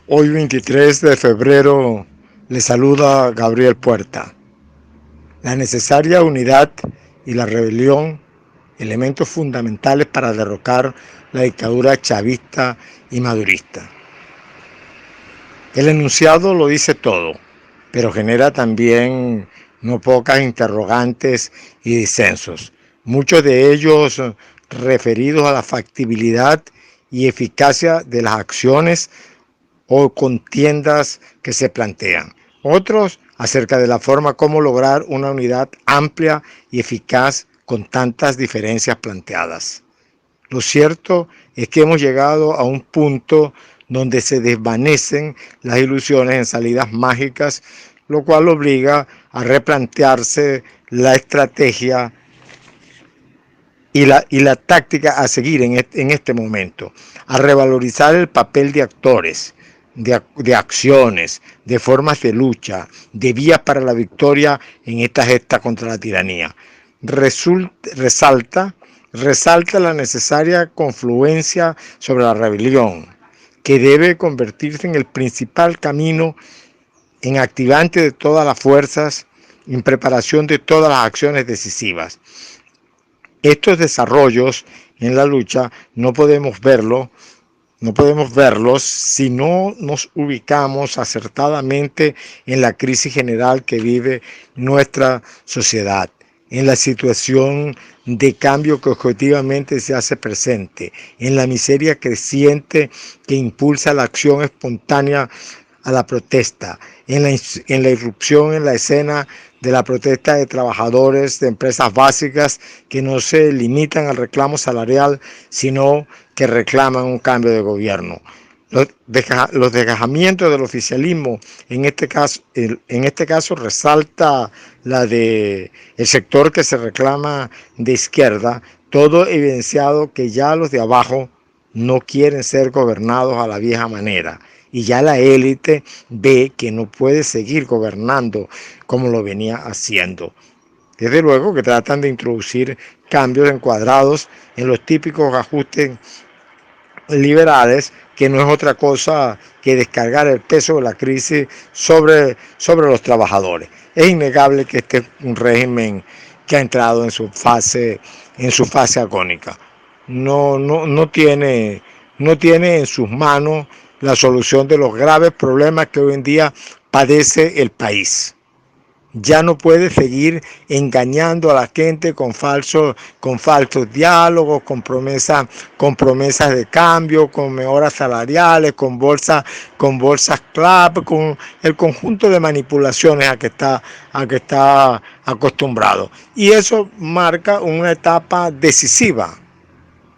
Hoy 23 de febrero le saluda Gabriel Puerta. La necesaria unidad y la rebelión, elementos fundamentales para derrocar la dictadura chavista y madurista. El enunciado lo dice todo, pero genera también no pocas interrogantes y disensos, muchos de ellos referidos a la factibilidad y eficacia de las acciones o contiendas que se plantean. Otros acerca de la forma como lograr una unidad amplia y eficaz con tantas diferencias planteadas. Lo cierto es que hemos llegado a un punto donde se desvanecen las ilusiones en salidas mágicas, lo cual obliga a replantearse la estrategia y la táctica a seguir en este momento, a revalorizar el papel de actores, de acciones, de formas de lucha, de vías para la victoria en esta gesta contra la tiranía. Resalta la necesaria confluencia sobre la rebelión, que debe convertirse en el principal camino en activante de todas las fuerzas, en preparación de todas las acciones decisivas. Estos desarrollos en la lucha no podemos verlos si no nos ubicamos acertadamente en la crisis general que vive nuestra sociedad, en la situación de cambio que objetivamente se hace presente, en la miseria creciente que impulsa la acción espontánea a la protesta, en la irrupción en la escena de la protesta de trabajadores de empresas básicas que no se limitan al reclamo salarial, sino que reclaman un cambio de gobierno. Los desgajamientos del oficialismo, en este caso resalta la de el sector que se reclama de izquierda, todo evidenciado que ya los de abajo no quieren ser gobernados a la vieja manera. Y ya la élite ve que no puede seguir gobernando como lo venía haciendo. Desde luego que tratan de introducir cambios encuadrados en los típicos ajustes liberales, que no es otra cosa que descargar el peso de la crisis sobre los trabajadores. Es innegable que este es un régimen que ha entrado en su fase agónica. No tiene en sus manos la solución de los graves problemas que hoy en día padece el país. Ya no puede seguir engañando a la gente con falsos diálogos, con promesas de cambio, con mejoras salariales, con bolsas clave, con el conjunto de manipulaciones a que está acostumbrado. Y eso marca una etapa decisiva.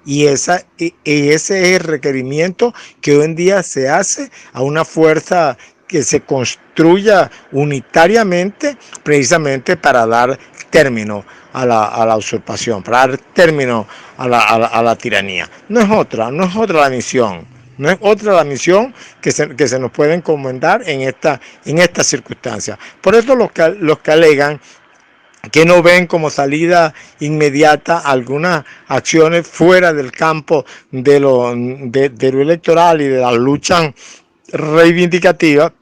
Y ese es el requerimiento que hoy en día se hace a una fuerza que se construya unitariamente, precisamente para dar término a la usurpación, para dar término a la tiranía. No es otra la misión. No es otra la misión que se nos puede encomendar en esta circunstancia. Por eso los que alegan que no ven como salida inmediata algunas acciones fuera del campo de lo electoral y de la lucha reivindicativa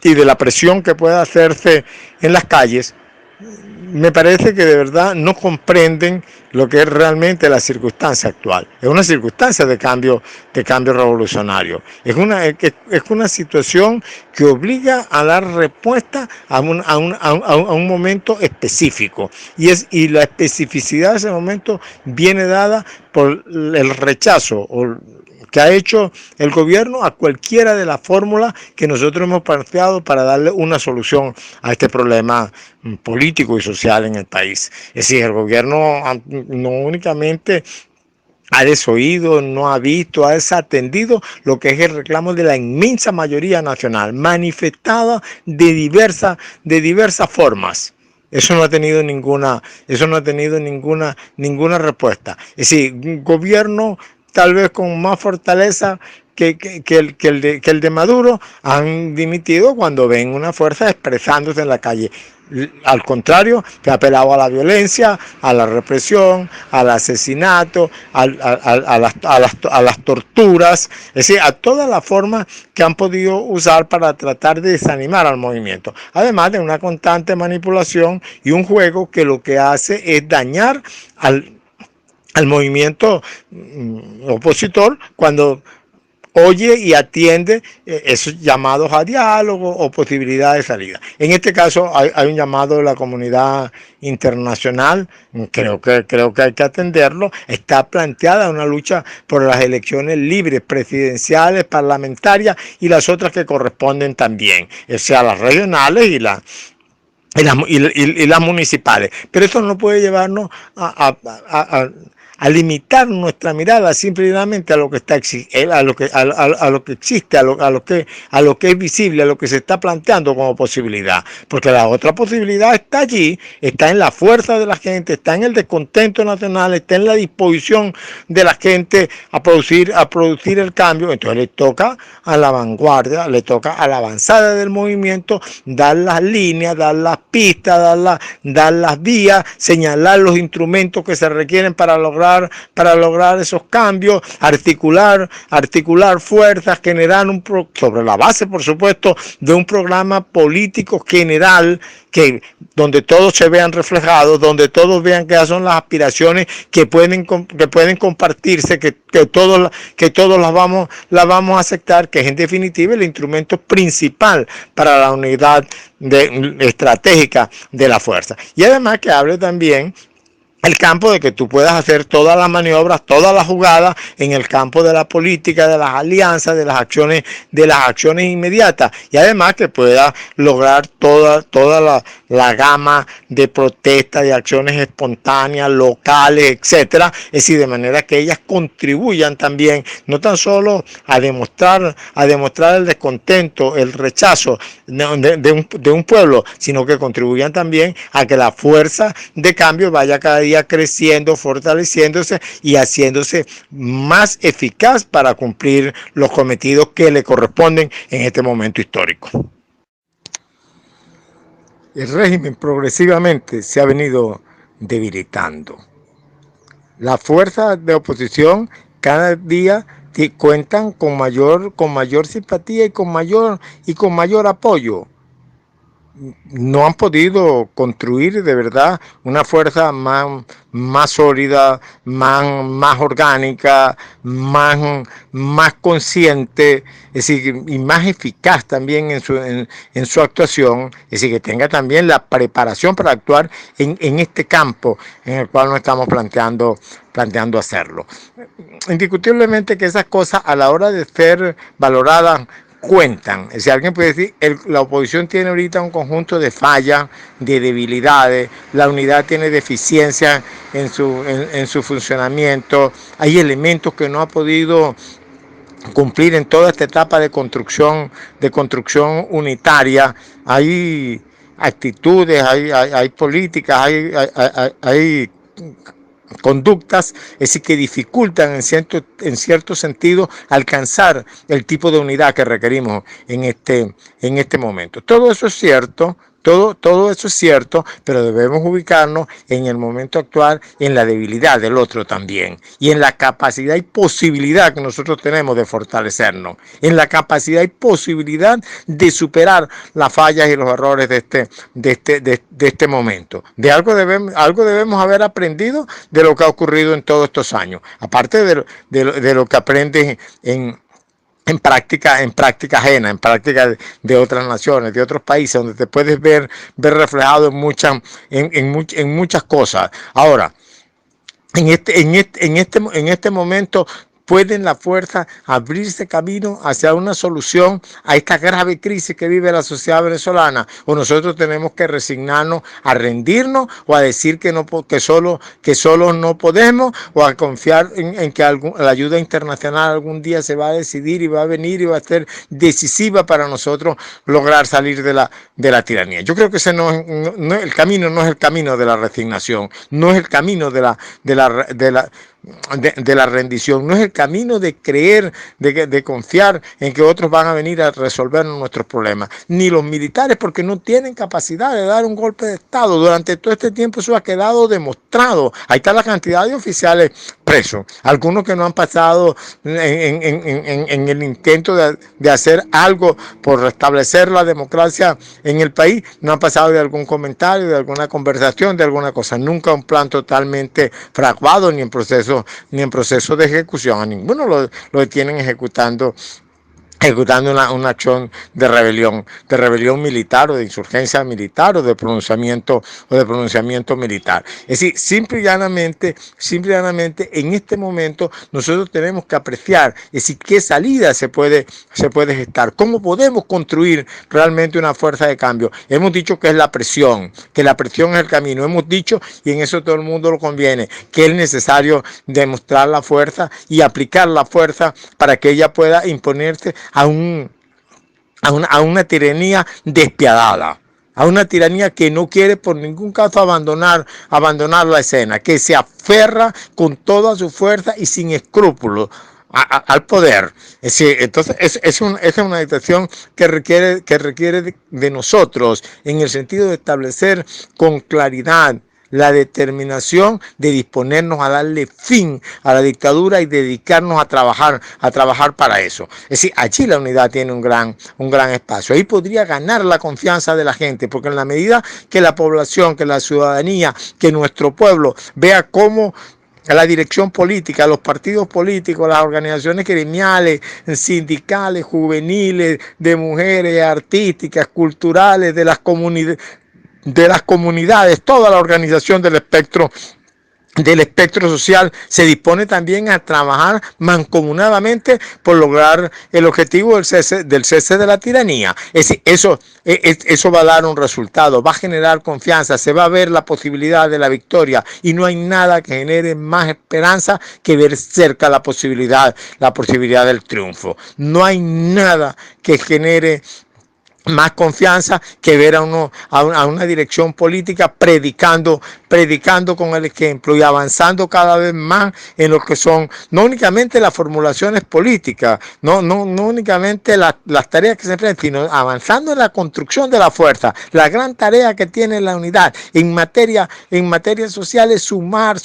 y de la presión que pueda hacerse en las calles, me parece que de verdad no comprenden lo que es realmente la circunstancia actual. Es una circunstancia de cambio revolucionario. Es una situación que obliga a dar respuesta a un momento específico. Y la especificidad de ese momento viene dada por el rechazo que ha hecho el gobierno a cualquiera de las fórmulas que nosotros hemos planteado para darle una solución a este problema político y social en el país. Es decir, el gobierno no únicamente ha desoído, no ha visto, ha desatendido lo que es el reclamo de la inmensa mayoría nacional, manifestada de diversas formas. Eso no ha tenido ninguna respuesta. Es decir, un gobierno tal vez con más fortaleza que el de Maduro han dimitido cuando ven una fuerza expresándose en la calle. Al contrario, que ha apelado a la violencia, a la represión, al asesinato, a las torturas, es decir, a todas las formas que han podido usar para tratar de desanimar al movimiento. Además de una constante manipulación y un juego que lo que hace es dañar al movimiento opositor cuando oye y atiende esos llamados a diálogo o posibilidades de salida. En este caso hay un llamado de la comunidad internacional, creo que hay que atenderlo. Está planteada una lucha por las elecciones libres, presidenciales, parlamentarias y las otras que corresponden también, o sea, las regionales y las municipales. Pero eso no puede llevarnos a limitar nuestra mirada simplemente a lo que está a lo que existe, a lo que es visible, a lo que se está planteando como posibilidad, porque la otra posibilidad está allí, está en la fuerza de la gente, está en el descontento nacional, está en la disposición de la gente a producir el cambio. Entonces le toca a la vanguardia, le toca a la avanzada del movimiento dar las líneas, dar las pistas, dar las vías, señalar los instrumentos que se requieren para lograr esos cambios, articular fuerzas, generar sobre la base, por supuesto, de un programa político general donde todos se vean reflejados, donde todos vean que son las aspiraciones que pueden compartirse, que todos las vamos a aceptar, que es en definitiva el instrumento principal para la unidad estratégica de la fuerza. Y además que hable también el campo de que tú puedas hacer todas las maniobras, todas las jugadas en el campo de la política, de las alianzas, de las acciones inmediatas, y además que puedas lograr toda la gama de protestas, de acciones espontáneas, locales, etcétera, es decir, de manera que ellas contribuyan también, no tan solo a demostrar el descontento, el rechazo de un pueblo, sino que contribuyan también a que la fuerza de cambio vaya cada día creciendo, fortaleciéndose y haciéndose más eficaz para cumplir los cometidos que le corresponden en este momento histórico. El régimen progresivamente se ha venido debilitando. Las fuerzas de oposición cada día cuentan con mayor simpatía y con mayor apoyo. No han podido construir de verdad una fuerza más sólida, más orgánica, más consciente, es decir, y más eficaz también en su actuación, es decir, que tenga también la preparación para actuar en este campo en el cual nos estamos planteando hacerlo. Indiscutiblemente que esas cosas a la hora de ser valoradas cuentan. Si alguien puede decir, la oposición tiene ahorita un conjunto de fallas, de debilidades, la unidad tiene deficiencias en su funcionamiento, hay elementos que no ha podido cumplir en toda esta etapa de construcción unitaria, hay actitudes, hay políticas, hay conductas, es decir, que dificultan en cierto sentido alcanzar el tipo de unidad que requerimos en este momento. Todo eso es cierto. Todo eso es cierto, pero debemos ubicarnos en el momento actual, en la debilidad del otro también, y en la capacidad y posibilidad que nosotros tenemos de fortalecernos, en la capacidad y posibilidad de superar las fallas y los errores de este momento. De algo debemos haber aprendido de lo que ha ocurrido en todos estos años, aparte de lo que aprendes en práctica ajena, en práctica de otras naciones, de otros países, donde te puedes ver reflejado en muchas cosas. Ahora, en este momento pueden las fuerzas abrirse camino hacia una solución a esta grave crisis que vive la sociedad venezolana, o nosotros tenemos que resignarnos a rendirnos, o a decir que solo no podemos, o a confiar en que la ayuda internacional algún día se va a decidir y va a venir y va a ser decisiva para nosotros lograr salir de la tiranía. Yo creo que ese el camino no es el camino de la resignación, no es el camino de la de la rendición, no es el camino de creer, de confiar en que otros van a venir a resolver nuestros problemas, ni los militares, porque no tienen capacidad de dar un golpe de Estado. Durante todo este tiempo eso ha quedado demostrado. Ahí está la cantidad de oficiales presos, algunos que no han pasado en el intento de hacer algo por restablecer la democracia en el país, no han pasado de algún comentario, de alguna conversación, de alguna cosa, nunca un plan totalmente fraguado ni en proceso de ejecución. A ninguno lo detienen ejecutando una acción de rebelión militar o de insurgencia militar o de pronunciamiento militar. Es decir, simple y llanamente, en este momento nosotros tenemos que apreciar, es decir, qué salida se puede gestar, cómo podemos construir realmente una fuerza de cambio. Hemos dicho que es la presión, que la presión es el camino. Hemos dicho, y en eso todo el mundo lo conviene, que es necesario demostrar la fuerza y aplicar la fuerza para que ella pueda imponerse a una tiranía despiadada, a una tiranía que no quiere por ningún caso abandonar la escena, que se aferra con toda su fuerza y sin escrúpulos al poder. Es decir, entonces es una situación que requiere de nosotros, en el sentido de establecer con claridad la determinación de disponernos a darle fin a la dictadura y dedicarnos a trabajar para eso. Es decir, allí la unidad tiene un gran espacio. Ahí podría ganar la confianza de la gente, porque en la medida que la población, que la ciudadanía, que nuestro pueblo vea cómo la dirección política, los partidos políticos, las organizaciones gremiales, sindicales, juveniles, de mujeres, artísticas, culturales, de las comunidades, toda la organización del espectro social se dispone también a trabajar mancomunadamente por lograr el objetivo del cese de la tiranía. Es decir, eso va a dar un resultado, va a generar confianza, se va a ver la posibilidad de la victoria, y no hay nada que genere más esperanza que ver cerca la posibilidad del triunfo. No hay nada que genere más confianza que ver a una dirección política predicando con el ejemplo y avanzando cada vez más en lo que son no únicamente las formulaciones políticas, no únicamente las tareas que se enfrentan, sino avanzando en la construcción de la fuerza. La gran tarea que tiene la unidad en materia social es sumar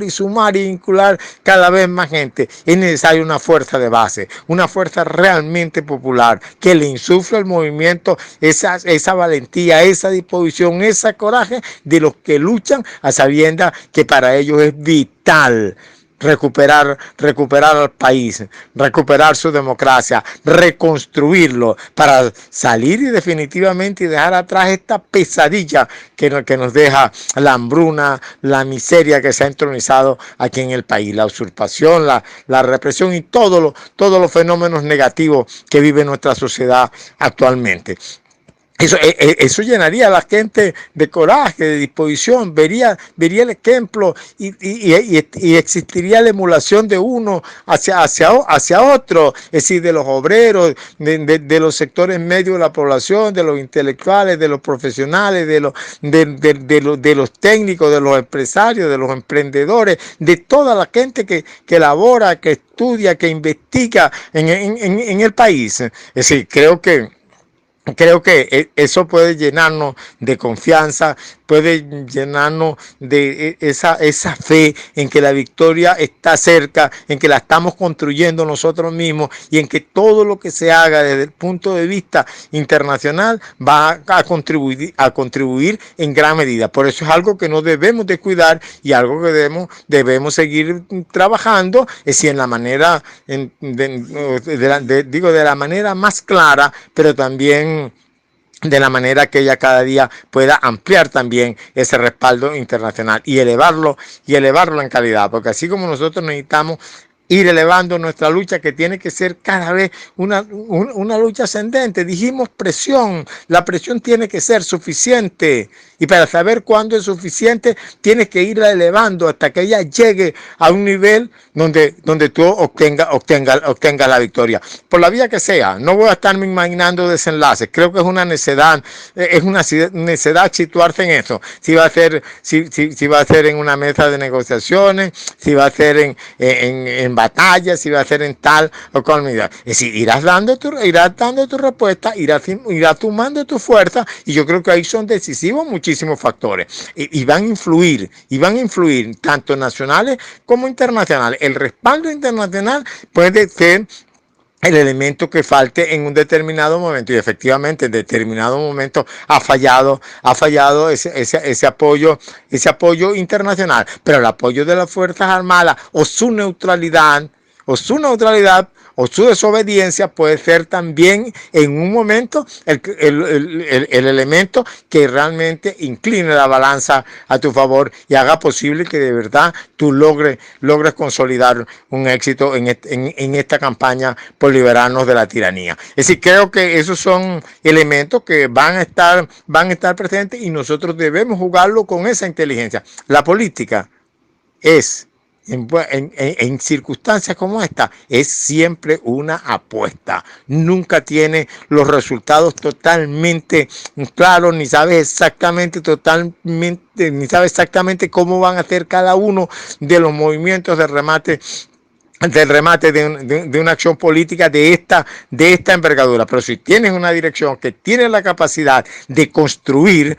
y vincular cada vez más gente. Es necesaria una fuerza de base, una fuerza realmente popular que le insufle el movimiento esa valentía, esa disposición, ese coraje de los que luchan a sabiendas que para ellos es vital recuperar al país, recuperar su democracia, reconstruirlo para salir y definitivamente dejar atrás esta pesadilla que nos deja la hambruna, la miseria que se ha entronizado aquí en el país, la usurpación, la represión y todos los fenómenos negativos que vive nuestra sociedad actualmente. Eso llenaría a la gente de coraje, de disposición, vería el ejemplo y existiría la emulación de uno hacia otro, es decir, de los obreros, de los sectores medios de la población, de los intelectuales, de los profesionales, de los técnicos, de los empresarios, de los emprendedores, de toda la gente que elabora, que estudia, que investiga en el país. Es decir, creo que eso puede llenarnos de confianza, puede llenarnos de esa fe en que la victoria está cerca, en que la estamos construyendo nosotros mismos y en que todo lo que se haga desde el punto de vista internacional va a contribuir en gran medida. Por eso es algo que no debemos descuidar y algo que debemos seguir trabajando, es decir, en la manera, de la manera más clara, pero también de la manera que ella cada día pueda ampliar también ese respaldo internacional y elevarlo en calidad, porque así como nosotros necesitamos ir elevando nuestra lucha, que tiene que ser cada vez una lucha ascendente. Dijimos presión, la presión tiene que ser suficiente, y para saber cuándo es suficiente tienes que irla elevando hasta que ella llegue a un nivel donde tú obtenga la victoria, por la vía que sea. No voy a estarme imaginando desenlaces, creo que es una necedad situarse en eso, si va a ser en una mesa de negociaciones, si va a ser en batallas, si va a ser en tal o cual medida. Es decir, irás dando tu respuesta, irás tomando tu fuerza, y yo creo que ahí son decisivos muchísimos factores, y van a influir tanto nacionales como internacionales. El respaldo internacional puede ser el elemento que falte en un determinado momento, y efectivamente en determinado momento ha fallado ese apoyo internacional, pero el apoyo de las Fuerzas Armadas o su neutralidad o su desobediencia puede ser también en un momento el elemento que realmente incline la balanza a tu favor y haga posible que de verdad tú logres consolidar un éxito en esta campaña por liberarnos de la tiranía. Es decir, creo que esos son elementos que van a estar presentes, y nosotros debemos jugarlo con esa inteligencia. La política es, en circunstancias como esta, es siempre una apuesta. Nunca tiene los resultados totalmente claros, ni sabe exactamente cómo van a ser cada uno de los movimientos de remate de una acción política de esta envergadura. Pero si tienes una dirección que tiene la capacidad de construir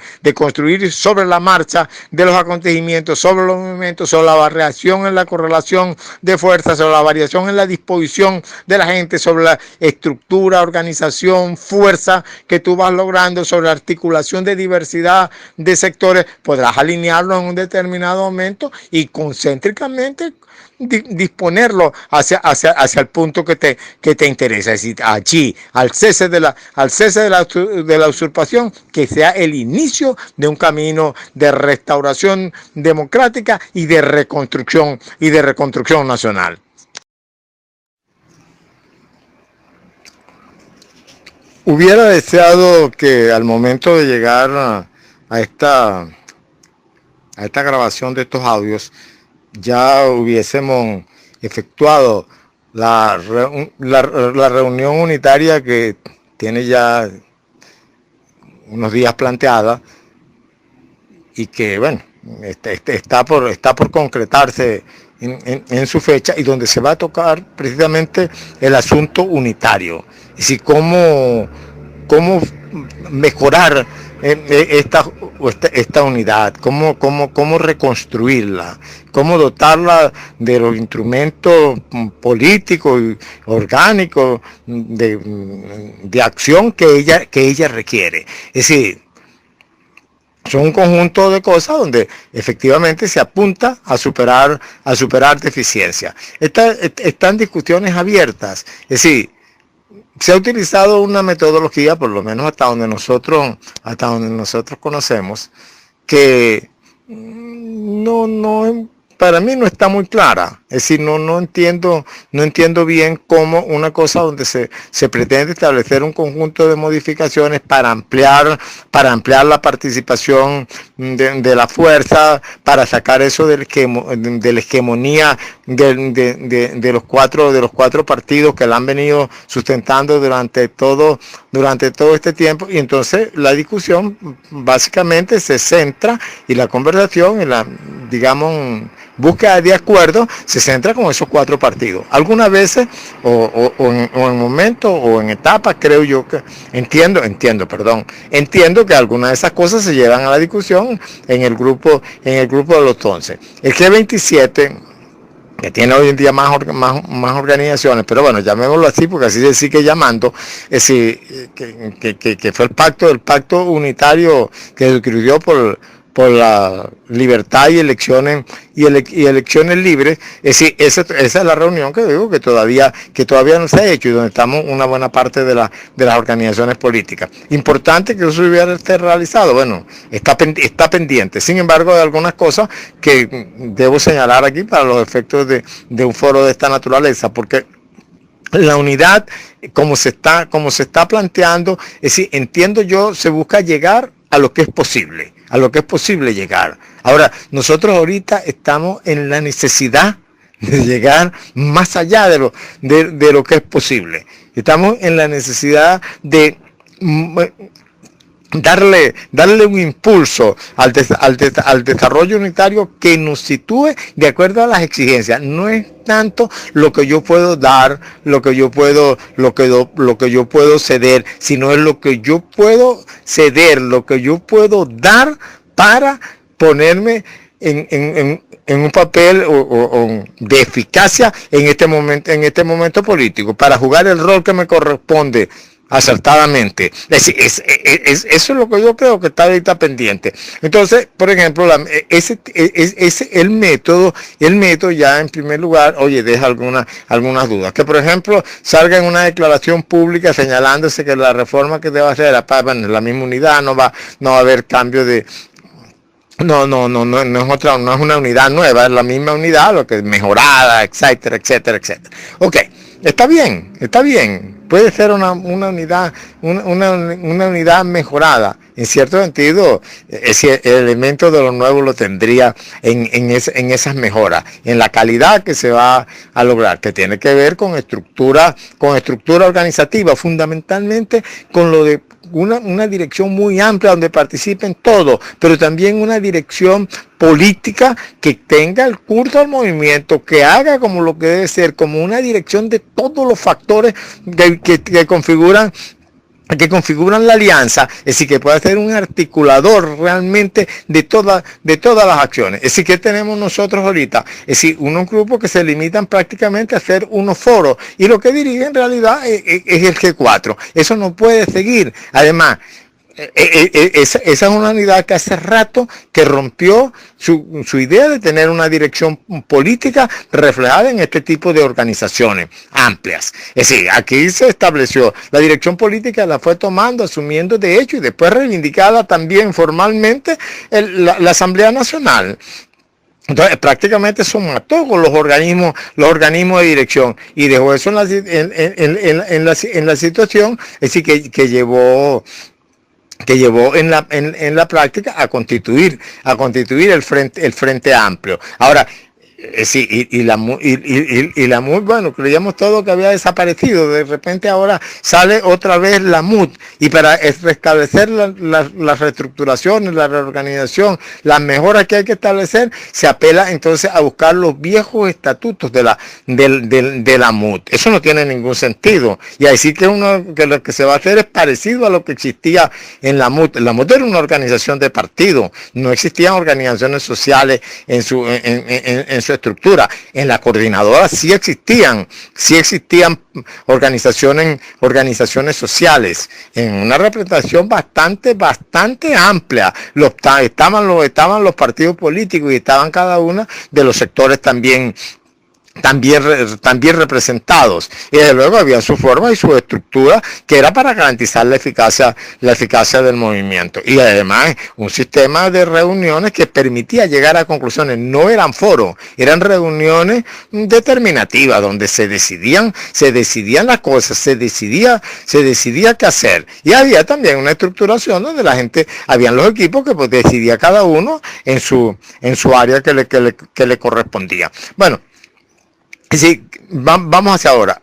sobre la marcha de los acontecimientos, sobre los movimientos, sobre la variación en la correlación de fuerzas, sobre la variación en la disposición de la gente, sobre la estructura, organización, fuerza que tú vas logrando, sobre la articulación de diversidad de sectores, podrás alinearlo en un determinado momento y concéntricamente disponerlo hacia el punto que te interesa. Es decir, allí, al cese de la usurpación, que sea el inicio de un camino de restauración democrática y de reconstrucción nacional. Hubiera deseado que al momento de llegar a esta grabación de estos audios ya hubiésemos efectuado la reunión unitaria que tiene ya unos días planteada, y que, bueno, está por concretarse en su fecha, y donde se va a tocar precisamente el asunto unitario. Es decir, cómo mejorar esta unidad, cómo reconstruirla, cómo dotarla de los instrumentos políticos y orgánicos de acción que ella requiere. Es decir, son un conjunto de cosas donde efectivamente se apunta a superar deficiencias. Están discusiones abiertas. Es decir, se ha utilizado una metodología, por lo menos hasta donde nosotros conocemos, que para mí no está muy clara. Es decir, no entiendo bien cómo una cosa donde se pretende establecer un conjunto de modificaciones para ampliar la participación de la fuerza, para sacar eso de la hegemonía de los cuatro partidos que la han venido sustentando durante todo este tiempo. Y entonces la discusión básicamente se centra, y la conversación y la, digamos, búsqueda de acuerdo se centra con esos cuatro partidos. Algunas veces, o en momentos, o en etapas, creo yo que entiendo que algunas de esas cosas se llevan a la discusión en el grupo de los 11. El G27, que tiene hoy en día más organizaciones, pero bueno, llamémoslo así porque así se sigue llamando, es decir, que fue el pacto unitario que se escribió por por la libertad y elecciones libres. Es decir, esa es la reunión que digo que todavía no se ha hecho y donde estamos una buena parte de las organizaciones políticas. Importante que eso hubiera realizado, bueno, está pendiente. Sin embargo, hay algunas cosas que debo señalar aquí para los efectos de un foro de esta naturaleza, porque la unidad, como se está planteando, es decir, entiendo yo, se busca llegar a lo que es posible llegar. Ahora, nosotros ahorita estamos en la necesidad de llegar más allá de lo que es posible. Estamos en la necesidad de darle un impulso al desarrollo unitario que nos sitúe de acuerdo a las exigencias. No es tanto lo que yo puedo dar, lo que yo puedo ceder, sino es lo que yo puedo ceder, lo que yo puedo dar para ponerme en un papel de eficacia en este momento político, para jugar el rol que me corresponde acertadamente. Eso es lo que yo creo que está ahorita pendiente. Entonces, por ejemplo, el método ya en primer lugar, deja algunas dudas. Que por ejemplo salga en una declaración pública señalándose que la reforma que debe hacer la misma unidad, no va a haber cambio de... No es una unidad nueva, es la misma unidad, lo que es mejorada, etcétera. Ok, está bien. Puede ser una unidad mejorada. En cierto sentido, ese elemento de lo nuevo lo tendría en esas mejoras, en la calidad que se va a lograr, que tiene que ver con estructura organizativa, fundamentalmente con lo de una dirección muy amplia donde participen todos, pero también una dirección política que tenga el curso al movimiento, que haga como lo que debe ser, como una dirección de todos los factores que configuran la alianza, es decir, que pueda ser un articulador realmente de todas las acciones. Es decir, que tenemos nosotros ahorita, es decir, unos grupos que se limitan prácticamente a hacer unos foros, y lo que dirigen en realidad es el G4. Eso no puede seguir. Además, esa es una unidad que hace rato que rompió su idea de tener una dirección política reflejada en este tipo de organizaciones amplias. Es decir, aquí se estableció la dirección política, la fue tomando, asumiendo de hecho y después reivindicada también formalmente la Asamblea Nacional. Entonces prácticamente se mató con los organismos de dirección y dejó eso en la situación, es decir, que llevó en la práctica a constituir el frente amplio. Ahora, sí, la MUD, bueno, creíamos todo que había desaparecido, de repente ahora sale otra vez la MUD, y para restablecer las reestructuraciones, la reorganización, las mejoras que hay que establecer, se apela entonces a buscar los viejos estatutos de la MUD. Eso no tiene ningún sentido, y así que lo que se va a hacer es parecido a lo que existía en la MUD. La MUD era una organización de partido, no existían organizaciones sociales en su estructura. En la coordinadora sí existían organizaciones sociales en una representación bastante amplia. Estaban los partidos políticos y estaban cada uno de los sectores también representados, y desde luego había su forma y su estructura que era para garantizar la eficacia del movimiento, y además un sistema de reuniones que permitía llegar a conclusiones. No eran foros, eran reuniones determinativas donde se decidían las cosas, se decidía qué hacer, y había también una estructuración donde la gente, habían los equipos que pues decidía cada uno en su área que le correspondía. Bueno, sí, vamos hacia ahora.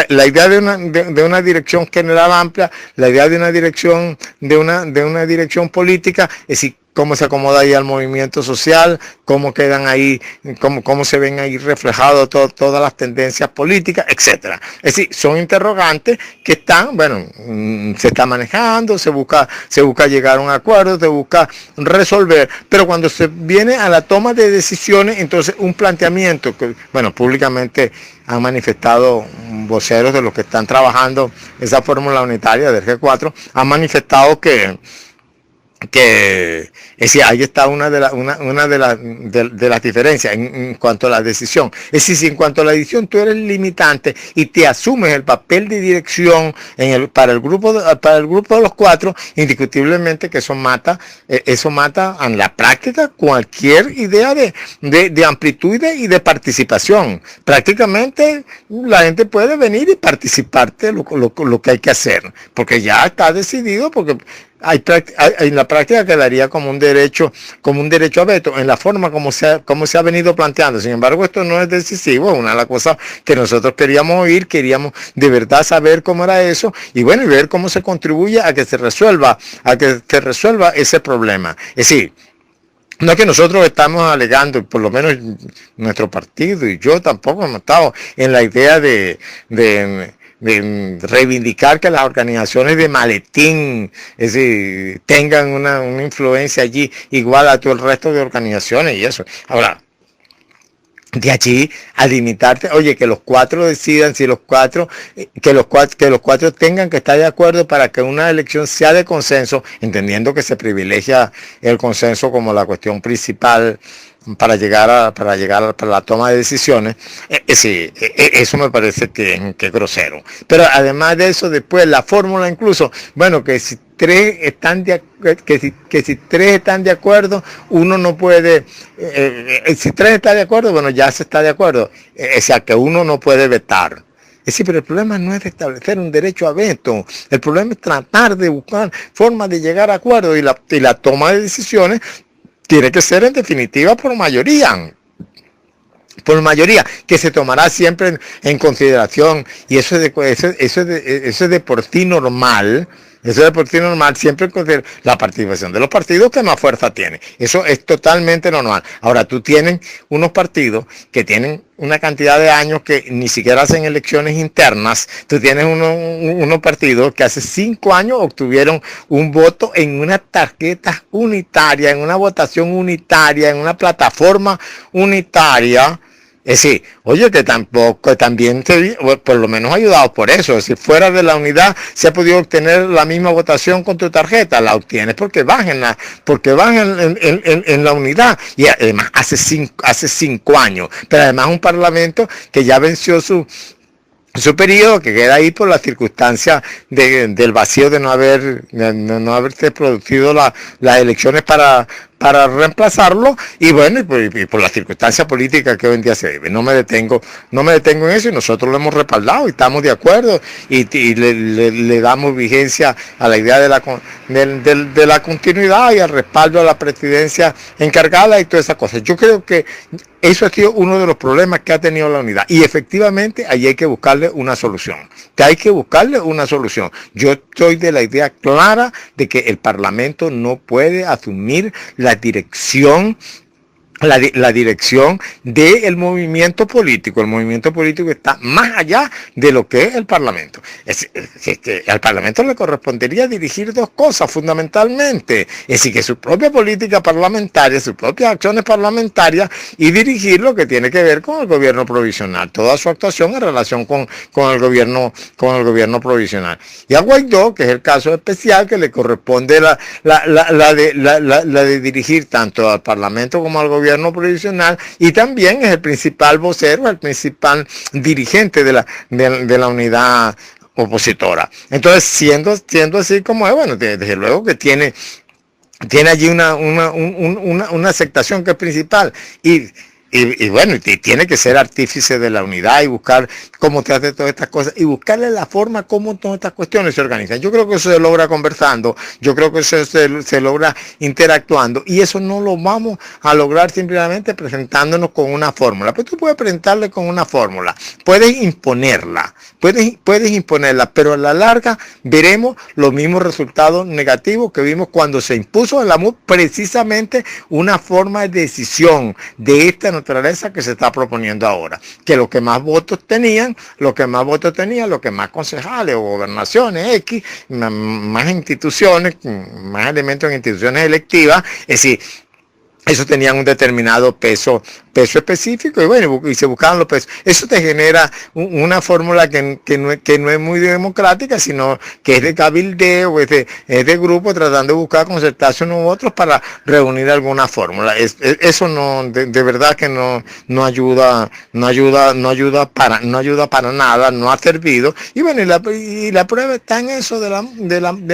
La idea de una dirección general amplia, la idea de una dirección política, es decir, cómo se acomoda ahí al movimiento social, cómo quedan ahí, cómo se ven ahí reflejadas todas las tendencias políticas, etcétera. Es decir, son interrogantes que están, se está manejando, se busca llegar a un acuerdo, se busca resolver, pero cuando se viene a la toma de decisiones, entonces un planteamiento que, públicamente han manifestado voceros de los que están trabajando esa fórmula unitaria del G4, han manifestado que que es decir, ahí está una de las diferencias en cuanto a la decisión. Es decir, si en cuanto a la decisión tú eres limitante y te asumes el papel de dirección para el grupo de los cuatro, indiscutiblemente que eso mata en la práctica cualquier idea de amplitud y de participación. Prácticamente la gente puede venir y participar de lo que hay que hacer, porque ya está decidido, porque en la práctica quedaría como un derecho a veto en la forma como se ha venido planteando. Sin embargo, esto no es decisivo. Una de las cosas que nosotros queríamos oír, queríamos de verdad saber cómo era eso y bueno, y ver cómo se contribuye a que se resuelva ese problema. Es decir, no es que nosotros estamos alegando, por lo menos nuestro partido y yo tampoco hemos estado en la idea de reivindicar que las organizaciones de maletín, es decir, tengan una influencia allí igual a todo el resto de organizaciones y eso. Ahora, de allí a limitarte, oye, que los cuatro decidan, si que los cuatro tengan que estar de acuerdo para que una elección sea de consenso, entendiendo que se privilegia el consenso como la cuestión principal para la toma de decisiones. Sí, eso me parece que es grosero. Pero además de eso, después la fórmula incluso, bueno, que si tres están si tres están de acuerdo, uno no puede, si tres están de acuerdo, bueno, ya se está de acuerdo, o sea que uno no puede vetar. Es decir, pero el problema no es establecer un derecho a veto, el problema es tratar de buscar formas de llegar a acuerdos y la toma de decisiones tiene que ser en definitiva por mayoría, que se tomará siempre en consideración, y eso es de por sí normal. Eso de por sí normal, siempre con la participación de los partidos que más fuerza tiene. Eso es totalmente normal. Ahora, tú tienes unos partidos que tienen una cantidad de años que ni siquiera hacen elecciones internas. Tú tienes unos partidos que hace 5 años obtuvieron un voto en una tarjeta unitaria, en una votación unitaria, en una plataforma unitaria. Es decir, oye, que tampoco, también por lo menos ayudados por eso. Si fuera de la unidad se ha podido obtener la misma votación con tu tarjeta, la obtienes porque vas en la unidad. Y además hace 5 años. Pero además un parlamento que ya venció su periodo, que queda ahí por la circunstancia del vacío de no haberse producido las elecciones para reemplazarlo, y bueno, y por la circunstancia política que hoy en día se vive. No me detengo en eso, y nosotros lo hemos respaldado y estamos de acuerdo y le damos vigencia a la idea de la continuidad y al respaldo a la presidencia encargada y todas esas cosas. Yo creo que eso ha sido uno de los problemas que ha tenido la unidad, y efectivamente ahí hay que buscarle una solución. Yo estoy de la idea clara de que el Parlamento no puede asumir la dirección del movimiento político. El movimiento político está más allá de lo que es el Parlamento. Al Parlamento le correspondería dirigir dos cosas fundamentalmente. Es decir, que su propia política parlamentaria, sus propias acciones parlamentarias, y dirigir lo que tiene que ver con el gobierno provisional, toda su actuación en relación con el gobierno provisional. Y a Guaidó, que es el caso especial, que le corresponde la de dirigir tanto al Parlamento como al gobierno provisional, y también es el principal vocero, el principal dirigente de la unidad opositora. Entonces, siendo así como es, bueno, desde luego que tiene allí una aceptación que es principal, y bueno, y tiene que ser artífice de la unidad y buscar cómo te hace todas estas cosas y buscarle la forma como todas estas cuestiones se organizan. Yo creo que eso se logra conversando, yo creo que eso se logra interactuando, y eso no lo vamos a lograr simplemente presentándonos con una fórmula. Pues tú puedes presentarle con una fórmula, puedes imponerla, pero a la larga veremos los mismos resultados negativos que vimos cuando se impuso en la MUD precisamente una forma de decisión de esta naturaleza que se está proponiendo ahora, que los que más votos tenían, los que más concejales o gobernaciones X, más instituciones, más elementos en instituciones electivas, es decir, Esos tenían un determinado peso específico y bueno, y se buscaban los pesos. Eso te genera una fórmula que no es muy democrática, sino que es de cabildeo, es de grupo tratando de buscar concertarse unos u otros para reunir alguna fórmula. Eso no, de verdad que no ayuda, no ayuda para nada, no ha servido. Y bueno, y la prueba está en eso de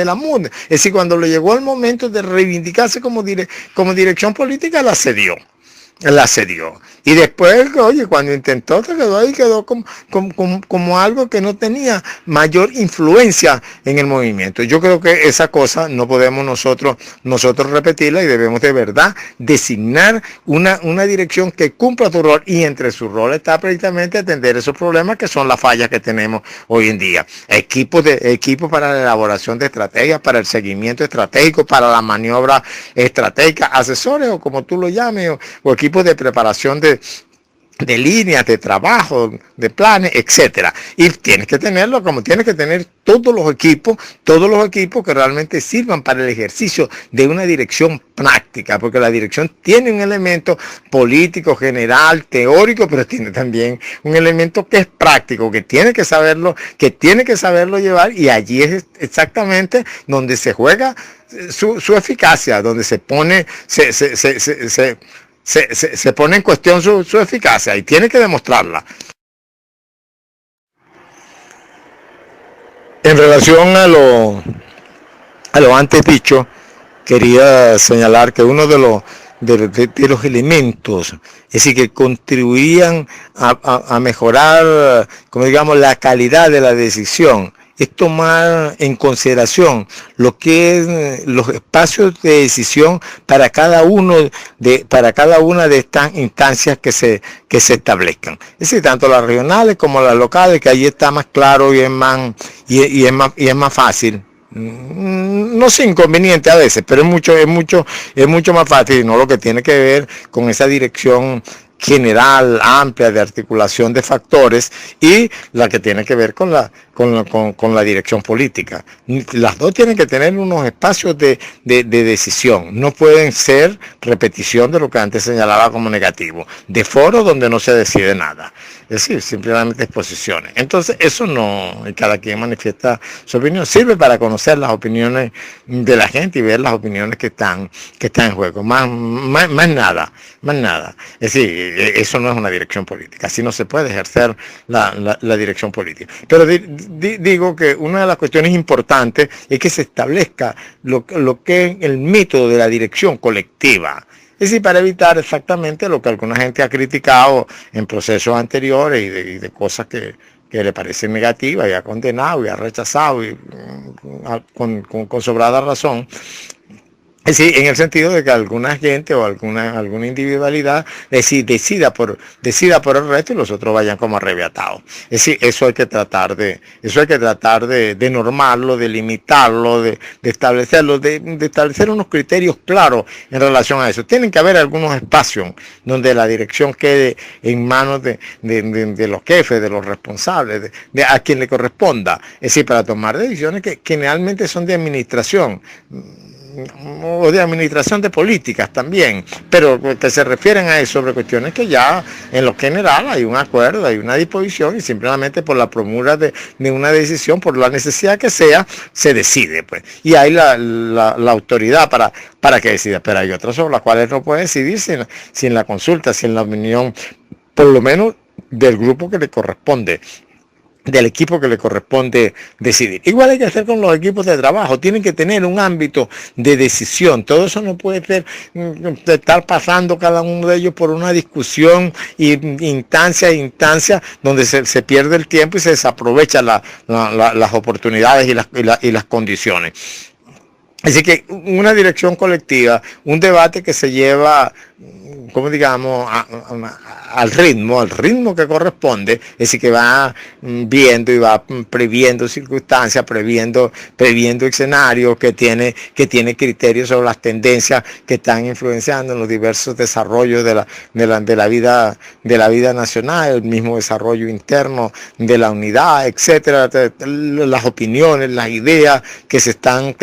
la MUD. Es decir, cuando le llegó el momento de reivindicarse como dirección política, la cedió. Y después, oye, cuando intentó, se quedó ahí, quedó como algo que no tenía mayor influencia en el movimiento. Yo creo que esa cosa no podemos nosotros repetirla y debemos de verdad designar una dirección que cumpla tu rol, y entre su rol está precisamente atender esos problemas que son las fallas que tenemos hoy en día. Equipos para la elaboración de estrategias, para el seguimiento estratégico, para la maniobra estratégica, asesores o como tú lo llames, o equipos de preparación de líneas de trabajo, de planes, etcétera. Y tienes que tenerlo como tienes que tener todos los equipos que realmente sirvan para el ejercicio de una dirección práctica, porque la dirección tiene un elemento político, general, teórico, pero tiene también un elemento que es práctico, que tiene que saberlo llevar, y allí es exactamente donde se juega su eficacia, donde se pone, se pone en cuestión su eficacia, y tiene que demostrarla. En relación a lo antes dicho, quería señalar que uno de los elementos, es decir, que contribuían a mejorar, como digamos, la calidad de la decisión, es tomar en consideración lo que es los espacios de decisión para cada una de estas instancias que se establezcan. Es decir, tanto las regionales como las locales, que ahí está más claro y es más fácil. No es inconveniente a veces, pero es mucho más fácil, no lo que tiene que ver con esa dirección general, amplia, de articulación de factores, y la que tiene que ver con la dirección política. Las dos tienen que tener unos espacios de decisión, no pueden ser repetición de lo que antes señalaba como negativo, de foros donde no se decide nada, es decir, simplemente exposiciones. Entonces eso no, cada quien manifiesta su opinión, sirve para conocer las opiniones de la gente y ver las opiniones que están en juego, más nada. Es decir, eso no es una dirección política, así no se puede ejercer la dirección política. Pero digo que una de las cuestiones importantes es que se establezca lo que es el método de la dirección colectiva. Es decir, para evitar exactamente lo que alguna gente ha criticado en procesos anteriores y de cosas que le parecen negativas y ha condenado y ha rechazado con sobrada razón. Es decir, en el sentido de que alguna gente o alguna individualidad decida por el resto y los otros vayan como arrebiatados. Es decir, eso hay que tratar de normarlo, de limitarlo, de establecerlo, de establecer unos criterios claros en relación a eso. Tienen que haber algunos espacios donde la dirección quede en manos de los jefes, de los responsables, de a quien le corresponda. Es decir, para tomar decisiones que generalmente son de administración, o de administración de políticas también, pero que se refieren a eso, sobre cuestiones que ya en lo general hay un acuerdo, hay una disposición, y simplemente por la promulga de una decisión, por la necesidad que sea, se decide, pues, y hay la autoridad para que decida. Pero hay otras sobre las cuales no puede decidir sin la consulta, sin la opinión, por lo menos del grupo que le corresponde, del equipo que le corresponde decidir. Igual hay que hacer con los equipos de trabajo, tienen que tener un ámbito de decisión. Todo eso no puede ser estar pasando cada uno de ellos por una discusión instancia a instancia, donde se pierde el tiempo y se desaprovechan las oportunidades y las condiciones. Así que una dirección colectiva, un debate que se lleva, como digamos, al ritmo que corresponde, es decir, que va viendo y va previendo circunstancias, previendo escenarios, que tiene criterios sobre las tendencias que están influenciando en los diversos desarrollos de la vida nacional, el mismo desarrollo interno de la unidad, etcétera, las opiniones, las ideas que se están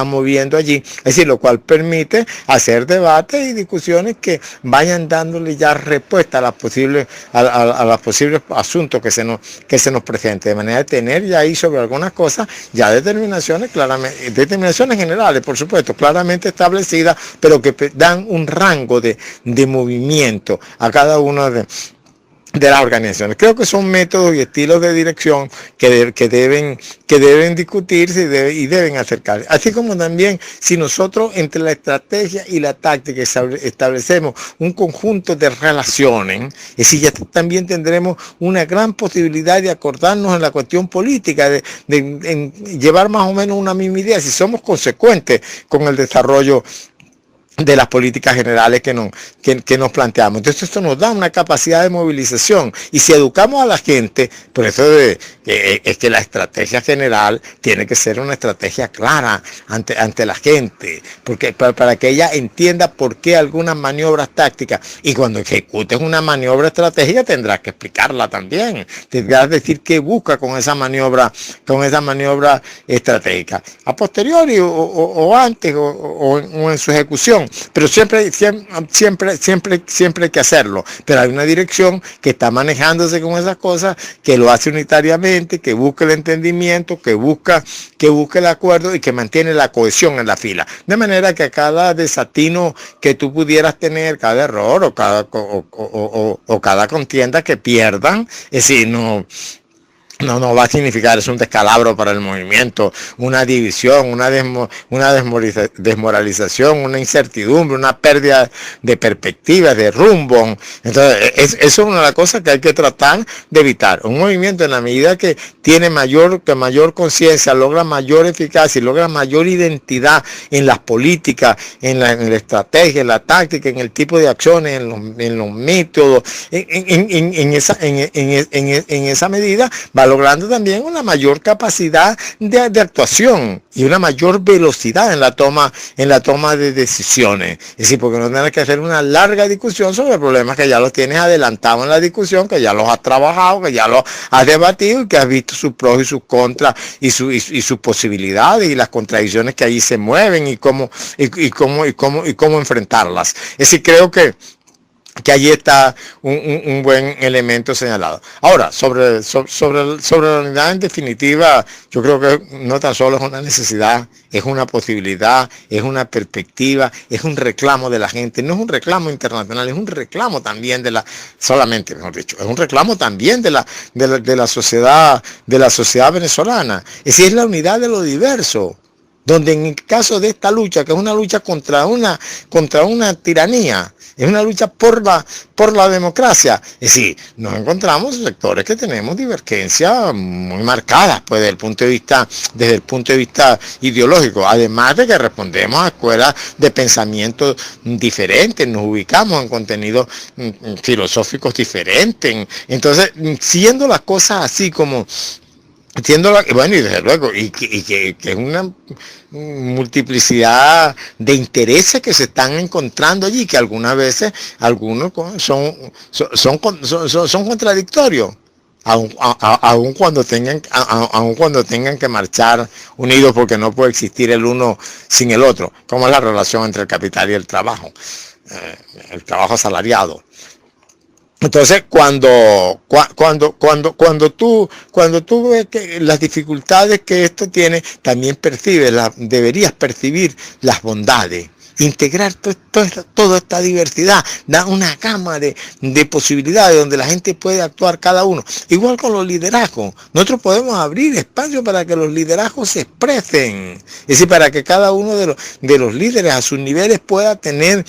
moviendo allí, es decir, lo cual permite hacer debates y discusiones que vayan dándole ya respuesta a las posibles, a los posibles asuntos que se nos presenten, de manera de tener ya ahí sobre algunas cosas ya determinaciones claramente, determinaciones generales, por supuesto, claramente establecidas, pero que dan un rango de movimiento a cada uno de las organizaciones. Creo que son métodos y estilos de dirección que deben discutirse y deben acercarse. Así como también si nosotros entre la estrategia y la táctica establecemos un conjunto de relaciones, es decir, ya también tendremos una gran posibilidad de acordarnos en la cuestión política, de llevar más o menos una misma idea, si somos consecuentes con el desarrollo de las políticas generales que nos planteamos. Entonces esto nos da una capacidad de movilización, y si educamos a la gente, por eso es que la estrategia general tiene que ser una estrategia clara ante la gente, porque para que ella entienda por qué algunas maniobras tácticas, y cuando ejecutes una maniobra estratégica tendrás que explicarla también, tendrás que decir qué busca con esa maniobra estratégica, a posteriori o antes o en su ejecución. Pero siempre hay que hacerlo. Pero hay una dirección que está manejándose con esas cosas, que lo hace unitariamente, que busca el entendimiento, que busca el acuerdo y que mantiene la cohesión en la fila. De manera que cada desatino que tú pudieras tener, cada error o cada contienda que pierdan, es decir, no va a significar, es un descalabro para el movimiento, una división, una desmoralización, una incertidumbre, una pérdida de perspectiva, de rumbo. Entonces, eso es una de las cosas que hay que tratar de evitar. Un movimiento, en la medida que tiene mayor conciencia, logra mayor eficacia y logra mayor identidad en las políticas, en la estrategia, en la táctica, en el tipo de acciones, en los métodos, en esa medida va logrando también una mayor capacidad de actuación y una mayor velocidad en la toma de decisiones. Es decir, porque no tienes que hacer una larga discusión sobre problemas que ya los tienes adelantados en la discusión, que ya los has trabajado, que ya los has debatido y que has visto sus pros y sus contras y sus posibilidades y las contradicciones que allí se mueven y cómo enfrentarlas. Es decir, creo que allí está un buen elemento señalado. Ahora, sobre la unidad en definitiva, yo creo que no tan solo es una necesidad, es una posibilidad, es una perspectiva, es un reclamo de la gente, no es un reclamo internacional, es un reclamo también solamente, mejor dicho, es un reclamo también de la sociedad venezolana. Es decir, es la unidad de lo diverso, donde en el caso de esta lucha, que es una lucha contra una tiranía, es una lucha por la democracia. Es decir, nos encontramos sectores que tenemos divergencias muy marcadas, pues desde el punto de vista ideológico, además de que respondemos a escuelas de pensamiento diferentes, nos ubicamos en contenidos filosóficos diferentes. Entonces, siendo las cosas así como bueno, y desde luego, y que es una multiplicidad de intereses que se están encontrando allí, que algunas veces algunos son contradictorios, aun cuando tengan que marchar unidos, porque no puede existir el uno sin el otro, como es la relación entre el capital y el trabajo asalariado. Entonces, cuando tú ves que las dificultades que esto tiene, también deberías percibir las bondades. Integrar toda esta diversidad da una gama de posibilidades donde la gente puede actuar cada uno. Igual con los liderazgos. Nosotros podemos abrir espacio para que los liderazgos se expresen. Es decir, para que cada uno de los líderes a sus niveles pueda tener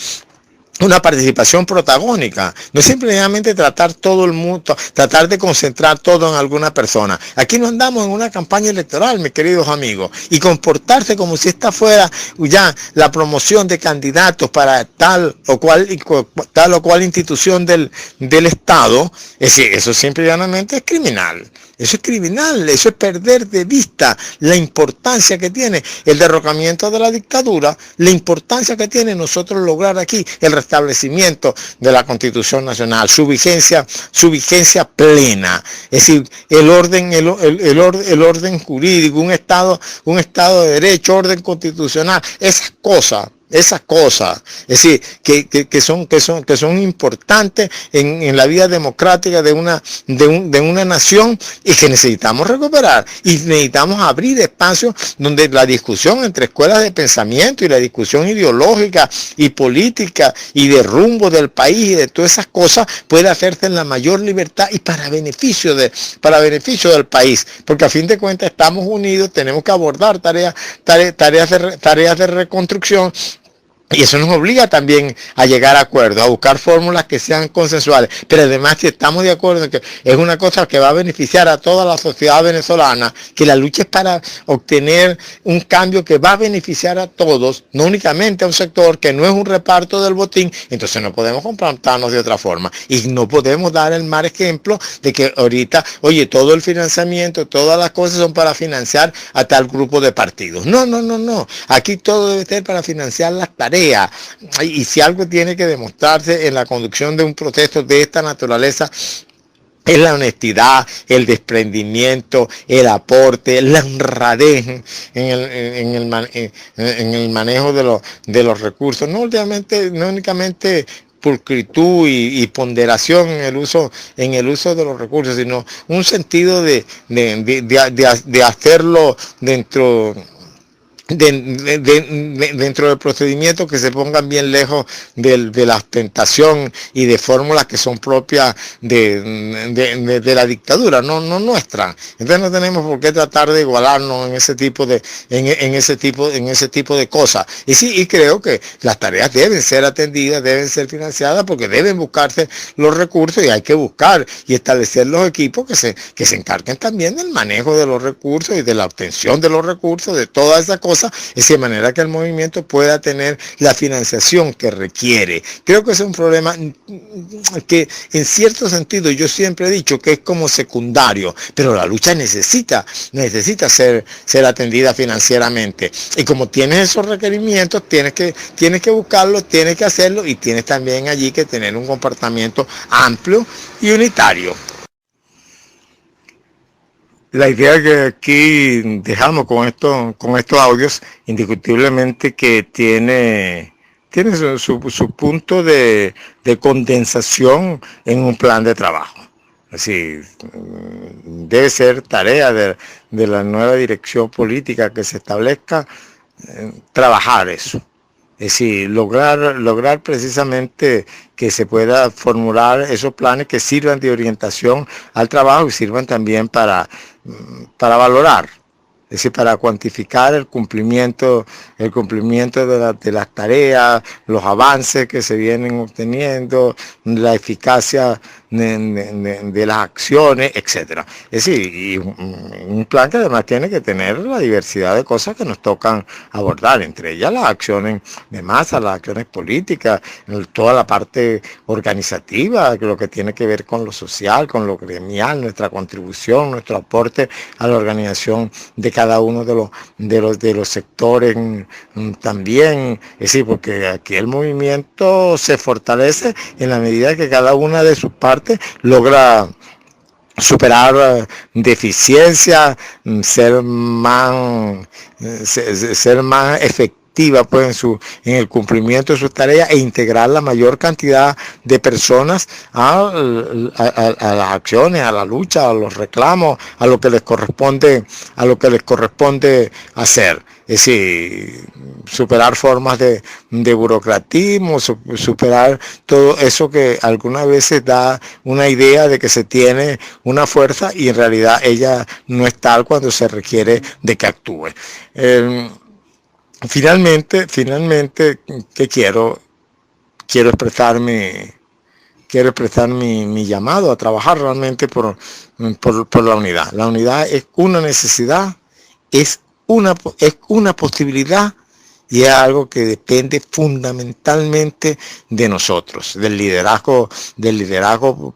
una participación protagónica, no simplemente tratar todo el mundo, tratar de concentrar todo en alguna persona. Aquí no andamos en una campaña electoral, mis queridos amigos, y comportarse como si esta fuera ya la promoción de candidatos para tal o cual institución del Estado, es decir, eso simple y llanamente es criminal. Eso es criminal, eso es perder de vista la importancia que tiene el derrocamiento de la dictadura, la importancia que tiene nosotros lograr aquí el restablecimiento de la Constitución Nacional, su vigencia plena, es decir, el orden jurídico, un estado de derecho, orden constitucional, esas cosas esas cosas, es decir, que son importantes en la vida democrática de una nación y que necesitamos recuperar. Y necesitamos abrir espacios donde la discusión entre escuelas de pensamiento y la discusión ideológica y política y de rumbo del país y de todas esas cosas pueda hacerse en la mayor libertad y para beneficio del país. Porque a fin de cuentas estamos unidos, tenemos que abordar tareas de reconstrucción. Y eso nos obliga también a llegar a acuerdos, a buscar fórmulas que sean consensuales. Pero además, si estamos de acuerdo en que es una cosa que va a beneficiar a toda la sociedad venezolana, que la lucha es para obtener un cambio que va a beneficiar a todos, no únicamente a un sector, que no es un reparto del botín, entonces no podemos comportarnos de otra forma. Y no podemos dar el mal ejemplo de que ahorita, oye, todo el financiamiento, todas las cosas son para financiar a tal grupo de partidos. No, no, no, no. Aquí todo debe ser para financiar las tareas. Y si algo tiene que demostrarse en la conducción de un proceso de esta naturaleza, es la honestidad, el desprendimiento, el aporte, la honradez en el manejo de los recursos. No únicamente pulcritud y ponderación en el uso de los recursos, sino un sentido de hacerlo dentro del procedimiento, que se pongan bien lejos de la tentación y de fórmulas que son propias de la dictadura, no nuestra. Entonces no tenemos por qué tratar de igualarnos en ese tipo de cosas. Y sí, y creo que las tareas deben ser atendidas, deben ser financiadas, porque deben buscarse los recursos y hay que buscar y establecer los equipos que se encarguen también del manejo de los recursos y de la obtención de los recursos, de todas esas cosas, es de manera que el movimiento pueda tener la financiación que requiere. Creo que es un problema que en cierto sentido yo siempre he dicho que es como secundario, pero la lucha necesita ser atendida financieramente. Y como tienes esos requerimientos, tienes que buscarlos, tienes que hacerlo y tienes también allí que tener un comportamiento amplio y unitario. La idea que aquí dejamos con estos audios, indiscutiblemente que tiene su punto de condensación en un plan de trabajo. Así, debe ser tarea de la nueva dirección política que se establezca, trabajar eso. Es decir, lograr precisamente que se pueda formular esos planes que sirvan de orientación al trabajo y sirvan también para valorar, es decir, para cuantificar el cumplimiento de las tareas, los avances que se vienen obteniendo, la eficacia de las acciones, etcétera. Es decir, y un plan que además tiene que tener la diversidad de cosas que nos tocan abordar, entre ellas las acciones de masa, las acciones políticas, toda la parte organizativa, lo que tiene que ver con lo social, con lo gremial, nuestra contribución, nuestro aporte a la organización de cada uno de los sectores también. Es decir, porque aquí el movimiento se fortalece en la medida que cada una de sus partes logra superar deficiencias, ser más efectiva pues en el cumplimiento de sus tareas e integrar la mayor cantidad de personas a las acciones, a la lucha, a los reclamos, a lo que les corresponde hacer. Es decir, superar formas de burocratismo, superar todo eso que algunas veces da una idea de que se tiene una fuerza y en realidad ella no es tal cuando se requiere de que actúe. Finalmente, ¿qué quiero expresar mi llamado a trabajar realmente por la unidad. La unidad es una necesidad, es una posibilidad y es algo que depende fundamentalmente de nosotros, del liderazgo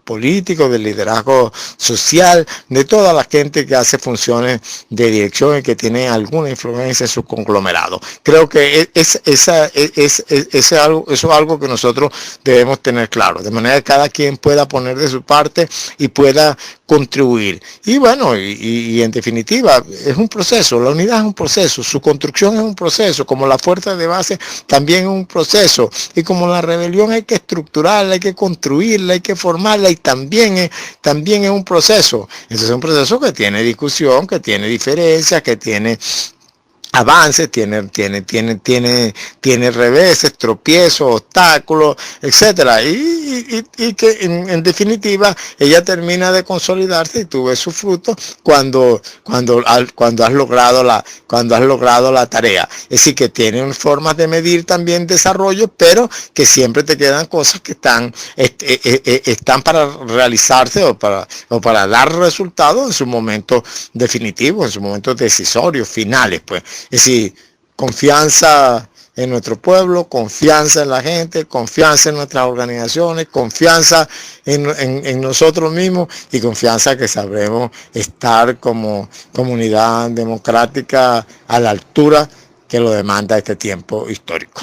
político, del liderazgo social, de toda la gente que hace funciones de dirección y que tiene alguna influencia en su conglomerado. Creo que eso es algo que nosotros debemos tener claro, de manera que cada quien pueda poner de su parte y pueda contribuir. Y bueno, y en definitiva, es un proceso, la unidad es un proceso, su construcción es un proceso, como la fuerza de base también es un proceso. Y como la rebelión hay que estructurarla, hay que construirla, hay que formarla, y también es un proceso. Entonces es un proceso que tiene discusión, que tiene diferencias, que tiene avances, tiene reveses, tropiezos, obstáculos, etcétera, y que en definitiva ella termina de consolidarse y tú ves su fruto cuando has logrado la tarea. Es decir, que tienen formas de medir también desarrollo, pero que siempre te quedan cosas que están para realizarse o para dar resultados en su momento definitivo, en su momento decisorio, finales, pues. Es decir, confianza en nuestro pueblo, confianza en la gente, confianza en nuestras organizaciones, confianza en nosotros mismos y confianza que sabremos estar como comunidad democrática a la altura que lo demanda este tiempo histórico.